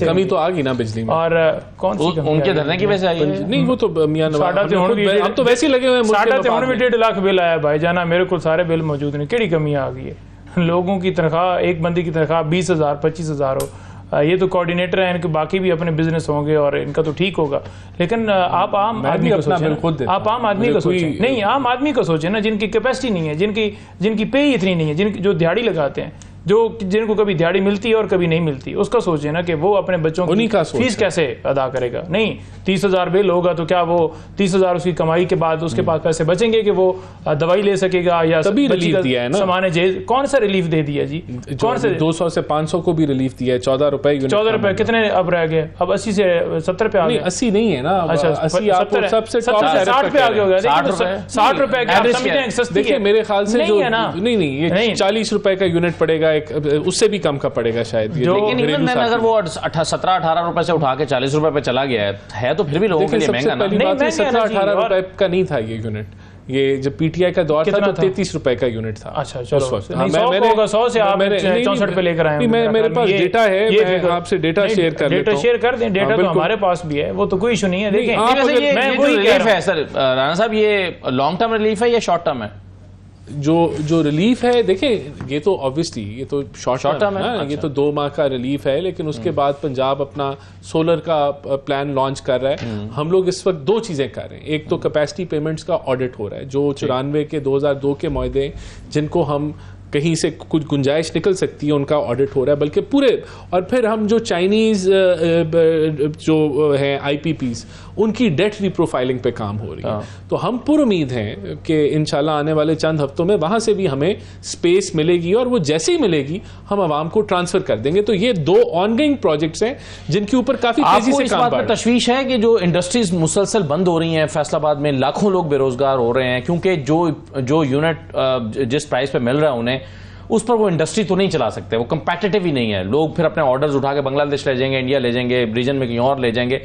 कमी तो आ गई ना बिजली में। और कौन सी उनके धरने की वजह से आई है? नहीं, वो तो मियां हम तो वैसे ही लगे हुए हैं। 3.5 लाख बिल आया भाई जाना, मेरे को सारे बिल मौजूद नहीं, केड़ी कमी आ गई है। लोगों की तनख्वाह, एक बंदी की तनख्वाह 20,000 25,000 हो, ये तो कोऑर्डिनेटर हैं, इनके बाकी भी अपने बिजनेस होंगे और इनका तो ठीक होगा। लेकिन आप आम आदमी को सोचें, आप आम आदमी को सोचें, नहीं आम आदमी को सोचें ना, जिनकी कैपेसिटी नहीं है, जिनकी पे ही इतनी नहीं है, जो दिहाड़ी लगाते हैं, जिनको कभी दिहाड़ी मिलती है और कभी नहीं मिलती, उसका सोचे ना कि वो अपने बच्चों की फीस कैसे अदा करेगा। नहीं, 30,000 बिल होगा तो क्या वो 30,000 उसकी कमाई के बाद उसके पास पैसे बचेंगे कि वो दवाई ले सकेगा या रिलीफ दिया है ना? सामान कौन सा रिलीफ दे दिया जी? कौन से 200 से 500 को भी रिलीफ दिया है, 14 रुपए। 14 रुपए कितने अब रह गए? अब 80 से 70 पे आ गए। 80 नहीं है ना, अच्छा 80 सबसे 60 पे आ गया होगा। 60 रुपए देखिए मेरे ख्याल से जो नहीं ये 40 रुपए का यूनिट पड़ेगा, उससे भी कम का पड़ेगा शायद। लेकिन इवन अगर वो 17-18 रुपए से उठा के 40 रुपए पे चला गया है तो फिर भी लोगों के लिए महंगा ना? नहीं, 17-18 रुपए का नहीं था ये यूनिट। ये जब पीटीआई का दौर था तो 33 रुपए का यूनिट था। अच्छा चलो, 100 से आप 64 पे लेकर आए। मेरे पास डेटा है, मैं आपसे डेटा शेयर कर लेता हूं। शेयर कर दें, डेटा तो हमारे पास भी है, वो तो कोई इशू नहीं है। देखें, मैं वही रिलीफ है सर राणा साहब, ये लॉन्ग टर्म रिलीफ है या शॉर्ट टर्म है? जो रिलीफ है, देखें ये तो ऑब्वियसली ये तो शॉर्ट टर्म है। अच्छा। ये तो 2 माह का रिलीफ है, लेकिन उसके बाद पंजाब अपना सोलर का प्लान लॉन्च कर रहा है। हम लोग इस वक्त 2 चीजें कर रहे हैं। एक तो कैपेसिटी पेमेंट्स का ऑडिट हो रहा है, जो 94 के 2002 के मुआहदे जिनको हम कहीं से कुछ गुंजाइश निकल सकती है उनका ऑडिट हो रहा है, बल्कि पूरे। और फिर हम जो चाइनीज जो हैं IPPs उनकी डेट रिप्रोफाइलिंग पे काम हो रही है। तो हम पुरुमीद हैं कि इंशाल्लाह आने वाले चंद हफ्तों में वहां से भी हमें स्पेस मिलेगी, और वो जैसे ही मिलेगी हम आवाम को ट्रांसफर कर देंगे। तो ये 2 ऑनगोइंग प्रोजेक्ट्स हैं जिनके ऊपर काफी तेजी से काम बढ़ रहा है। तशवीश है कि जो इंडस्ट्रीज मुसलसल बंद हो रही हैं, फैसलाबाद में लाखों लोग बेरोजगार हो रहे हैं, क्योंकि जो यूनिट जिस प्राइस पे मिल रहा है उन्हें, उस पर वो इंडस्ट्री तो नहीं चला सकते, वो कंपेटिटिव ही नहीं है। लोग फिर अपने ऑर्डर्स उठा के बांग्लादेश ले जाएंगे, इंडिया ले जाएंगे, रीजन में कहीं और ले जाएंगे।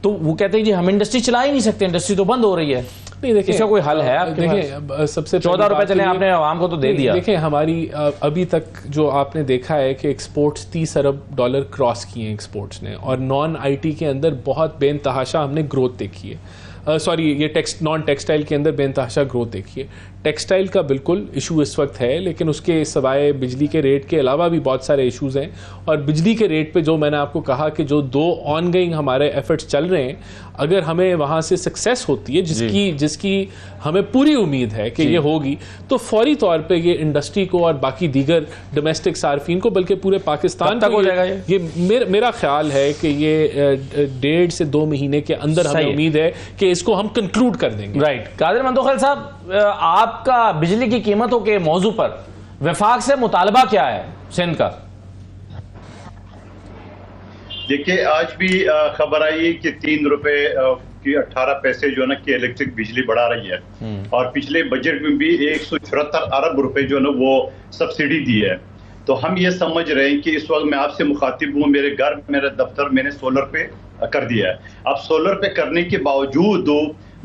तो वो कहते हैं जी हम इंडस्ट्री चला ही नहीं सकते, इंडस्ट्री तो बंद हो रही है। नहीं देखिए, इसका कोई हल है आपके पास? देखिए सबसे 14 रुपए चले आपने आवाम को तो दे दिया। देखिए हमारी अभी तक जो आपने देखा है कि एक्सपोर्ट्स 30 अरब डॉलर क्रॉस किए हैं एक्सपोर्ट्स ने, और नॉन आईटी के अंदर बहुत बेनतहाशा हमने ग्रोथ देखी है। सॉरी, ये नॉन टेक्सटाइल के अंदर बेनतहाशा ग्रोथ देखी है। टेक्सटाइल का बिल्कुल इशू इस वक्त है, लेकिन उसके सिवाय बिजली के रेट के अलावा भी बहुत सारे इश्यूज हैं। और बिजली के रेट पे जो मैंने आपको कहा कि जो 2 ऑनगोइंग हमारे एफर्ट्स चल रहे हैं, अगर हमें वहाँ से सक्सेस होती है, जिसकी हमें पूरी उम्मीद है कि ये होगी, तो फौरी तौर पे ये इंडस्ट्री को और बाकी दीगर डोमेस्टिक सार्फिन को, बल्कि पूरे पाकिस्तान तक हो जाएगा ये मेरा ख्याल है कि ये 1.5 से 2 महीने के अंदर हमें उम्मीद है कि इसको हम कंक्लूड कर देंगे। राइट। कादिर मंदोखैल साहब, आपका बिजली की कीमतों के मौजू पर वफाक से मुतालबा क्या है सिंध का? देखिए, आज भी खबर आई कि 3 रुपए की 18 पैसे जो है ना कि इलेक्ट्रिक बिजली बढ़ा रही है, और पिछले बजट में भी 174 अरब रुपए जो है ना वो सब्सिडी दी है। तो हम ये समझ रहे हैं कि इस वक्त मैं आपसे मुखातिब हूँ, मेरे घर, मेरा दफ्तर मैंने सोलर पे कर दिया है। अब सोलर पे करने के बावजूद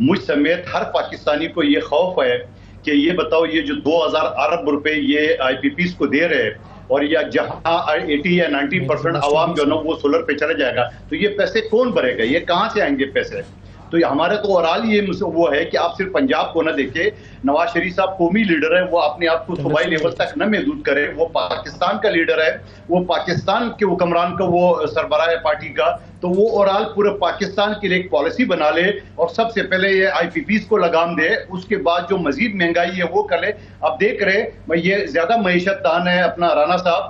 मुझ समेत हर पाकिस्तानी को ये खौफ है कि ये बताओ, ये जो 2000 अरब रुपए ये IPPs को दे रहे हैं, और या जहां 80 या 90% आवाम जो है ना वो सोलर पे चला जाएगा, तो ये पैसे कौन भरेगा? ये कहां से आएंगे पैसे? तो हमारे तो ओवरऑल ये वो है कि आप सिर्फ पंजाब को ना देखे। नवाज शरीफ साहब कौमी लीडर है, वो अपने आप को सूबाई लेवल तक न महदूद करे। वो पाकिस्तान का लीडर है, वो पाकिस्तान के हुक्मरान का वो सरबराह है पार्टी का। तो वो ओवरऑल पूरे पाकिस्तान के लिए एक पॉलिसी बना ले, और सबसे पहले ये IPPs को लगाम दे, उसके बाद जो मजीद महंगाई है वो कर ले। अब देख रहे ये ज्यादा मईशत दान है अपना राना साहब,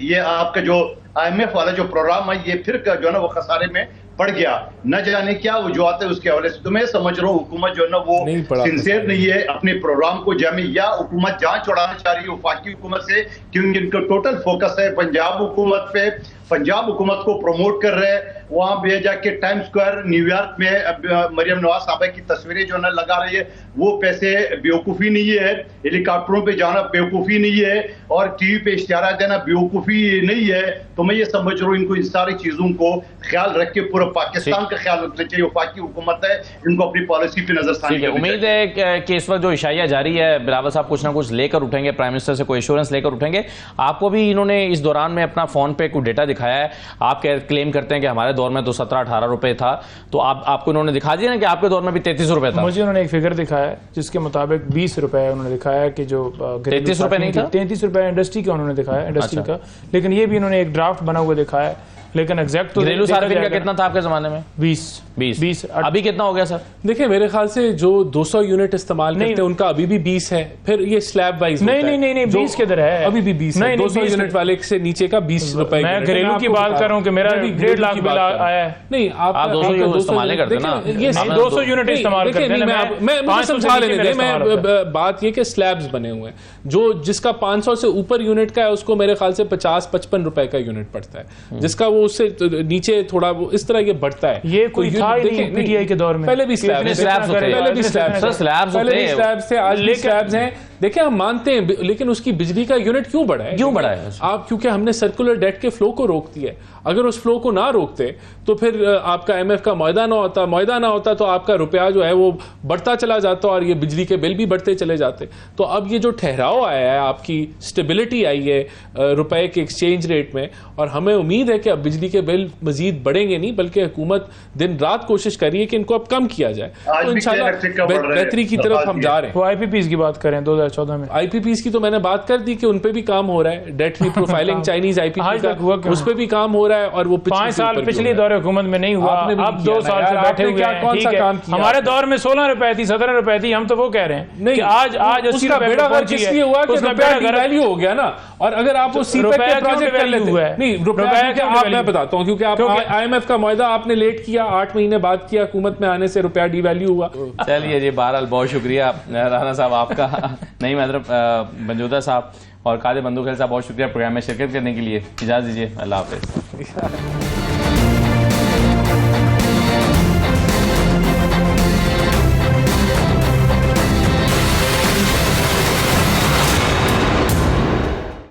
ये आपका जो IMF वाला जो प्रोग्राम है, ये फिर जो है ना वो खसारे में पड़ गया, न जाने क्या वजूहत है उसके हवाले से। तो मैं समझ रहा हूँ हुकूमत जो है ना वो सिंसियर नहीं है अपने प्रोग्राम को जामी, या हुकूमत जांच उड़ाना चाह रही है वफाकी हुकूमत से, क्योंकि इनका टोटल फोकस है पंजाब हुकूमत पे। पंजाब हुकूमत को प्रमोट कर रहे हैं, वहां भी जाके टाइम स्क्वायर न्यूयॉर्क में मरियम नवाज साहबा की तस्वीरें जो है ना लगा रही है। वो पैसे बेवकूफ़ी नहीं है, हेलीकॉप्टरों पे जाना बेवकूफ़ी नहीं है, और टीवी पे इश्तिहार देना बेवकूफ़ी नहीं है। तो मैं ये समझ रहा हूँ इनको इन सारी चीज़ों को ख्याल रख के पूरा पाकिस्तान का ख्याल रखना चाहिए। वफाकी हुकूमत है, इनको अपनी पॉलिसी पे नजरसानी। उम्मीद है कि इस वक्त जो इशाया जारी है, बिलावल साहब कुछ ना कुछ लेकर उठेंगे, प्राइम मिनिस्टर से कोई एश्योरेंस लेकर उठेंगे। आपको भी इन्होंने इस दौरान में अपना फोन पे कोई डेटा दिखाया है, आप क्लेम करते हैं कि हमारे दौर में तो 17-18 रुपए था, तो आपको इन्होंने दिखा दिया ना कि आपके दौर में भी 33 रुपए था? मुझे उन्होंने एक फिगर दिखाया है जिसके मुताबिक 20 रुपए उन्होंने दिखाया है कि जो 33 रुपए नहीं था, 33 रुपए इंडस्ट्री का उन्होंने दिखाया, इंडस्ट्री का। लेकिन ये भी इन्होंने एक ड्राफ्ट बना हुआ दिखाया है, लेकिन एग्जैक्ट तो घरेलू सार्फिन का कितना था आपके जमाने में? 20। अभी कितना हो गया सर? देखिए मेरे ख्याल से जो 200 यूनिट इस्तेमाल करते हैं उनका अभी भी 20 है। फिर ये स्लैब वाइज नहीं 20 किधर है? अभी भी 20 है। 200 यूनिट वाले से नीचे का 20 रुपए। मैं घरेलू की बात कर रहा हूँ कि मेरा 1.5 लाख बिल आया है। नहीं, आप 200 यूनिट इस्तेमाल करते ना, ये 200 यूनिट इस्तेमाल करते हैं। मैं समझा लेने दें, मैं बात ये कि स्लैब्स बने हुए हैं, जो जिसका 500 से ऊपर यूनिट का है उसको मेरे ख्याल से 50-55 रुपए का यूनिट पड़ता है, जिसका वो उससे नीचे थोड़ा वो इस तरह ये बढ़ता है। ये कोई था ही नहीं PTI के दौर में। पहले भी स्लैब्स थे, आज भी स्लैब्स हैं। देखिए हम मानते हैं, लेकिन उसकी बिजली का यूनिट क्यों बढ़ा है? क्यों बढ़ा है? आप क्योंकि हमने सर्कुलर डेट के फ्लो को रोक दिया है। अगर उस फ्लो को ना रोकते तो फिर आपका IMF का मुआहदा ना होता तो आपका रुपया जो है वो बढ़ता चला जाता और ये बिजली के बिल भी बढ़ते चले जाते। तो अब ये जो ठहराव आया है, आपकी स्टेबिलिटी आई है रुपए के एक्सचेंज रेट में, और हमें उम्मीद है कि अब बिजली के बिल मजीद बढ़ेंगे नहीं, बल्कि हुकूमत दिन रात कोशिश कर रही है कि इनको अब कम किया जाए। तो इंशाल्लाह बेहतरी की तरफ हम जा रहे हैं। वो IPPs की बात करें 2014 में, IPPs की तो मैंने बात कर दी कि उन पे भी काम हो रहा है, डेट रिप्रोफाइलिंग चाइनीज IPP का उस पे भी काम हो रहा है, और वो 5 साल पिछले दौर हुकूमत में नहीं हुआ, अब 2 साल से बैठे हुए हैं। कौन सा काम किया? हमारे दौर में 16 रुपए थी, 17 रुपए थी, हम तो वो कह रहे हैं नहीं, आज 80 रुपए किसलिए हुआ कि रुपया डिवैल्यू हो गया ना। और अगर आप वो सीपेक के प्रोजेक्ट कर लेते हैं, नहीं रुपया क्या, आप मैं बताता हूं, क्योंकि आप IMF का मुआहदा आपने लेट किया, 8 महीने बाद किया, हुकूमत में आने से रुपया डिवैल्यू हुआ। चलिए जी, बहरहाल बहुत शुक्रिया राना साहब आपका, नहीं मतलब मंजूदा साहब और कादिर मंदोखैल साहब, बहुत शुक्रिया प्रोग्राम में शिरकत करने के लिए। इजाज़त दीजिए, अल्लाह हाफ़िज़।